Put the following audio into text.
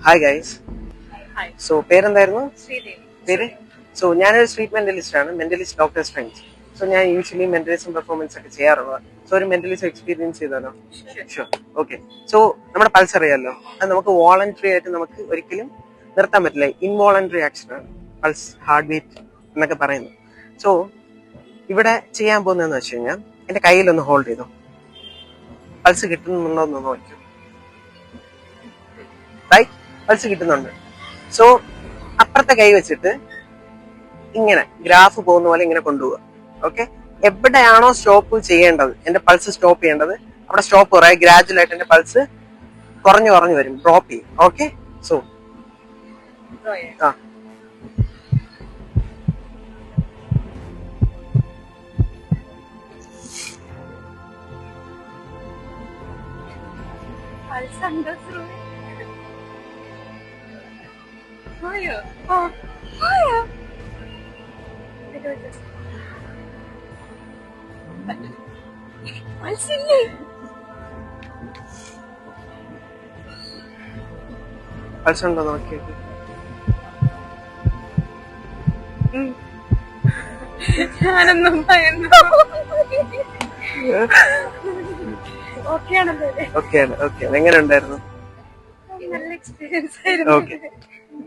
Hi guys. So പേരെന്തായിരുന്നു? പേര്? So ഞാനൊരു സ്ട്രീറ്റ് മെന്റലിസ്റ്റ് ആണ്, മെന്റലിസ്റ്റ് ഡോക്ടർ സ്ട്രെഞ്ച്. സോ ഞാൻ യൂഷ്വലി മെന്റലിസം പെർഫോമൻസ് ഒക്കെ ചെയ്യാറുള്ളത്. സോ ഒരു മെന്റലിസം എക്സ്പീരിയൻസ് ചെയ്താലോ? ഷുവർ. ഓക്കെ. സോ നമ്മുടെ പൾസ് അറിയാലോ, അത് നമുക്ക് വോളണ്ടറി ആയിട്ട് നമുക്ക് ഒരിക്കലും നിർത്താൻ പറ്റില്ല. ഇൻവോളണ്ടറി ആക്ഷൻ ആണ് പൾസ്, ഹാർട്ട് ബീറ്റ് എന്നൊക്കെ പറയുന്നത്. സോ ഇവിടെ ചെയ്യാൻ പോകുന്നതെന്ന് വെച്ച് കഴിഞ്ഞാൽ എന്റെ കയ്യിലൊന്ന് ഹോൾഡ് ചെയ്തോ, പൾസ് കിട്ടുന്നുണ്ടോ എന്ന് നോക്കൂ. റൈറ്റ്, പൾസ് കിട്ടുന്നുണ്ട്. സോ അപ്പുറത്തെ കൈ വെച്ചിട്ട് ഇങ്ങനെ ഗ്രാഫ് പോകുന്ന പോലെ ഇങ്ങനെ കൊണ്ടുപോവുക. ഓക്കെ, എവിടെയാണോ സ്റ്റോപ്പ് ചെയ്യേണ്ടത്, എന്റെ പൾസ് സ്റ്റോപ്പ് ചെയ്യേണ്ടത്, അവിടെ സ്റ്റോപ്പ് കുറേ ഗ്രാജുവൽ ആയിട്ട് എന്റെ പൾസ് കുറഞ്ഞു കുറഞ്ഞു വരും, ഡ്രോപ്പ് ചെയ്യും. ഓക്കെ, സോ ആ പൾസ് ഉണ്ടോ നോക്കിയിട്ട്. ഞാനൊന്നും ഓക്കെയാണ്. ഓക്കെ, എങ്ങനെ ഉണ്ടായിരുന്നു? നല്ല എക്സ്പീരിയൻസ് ആയിരുന്നു. ഓക്കെ.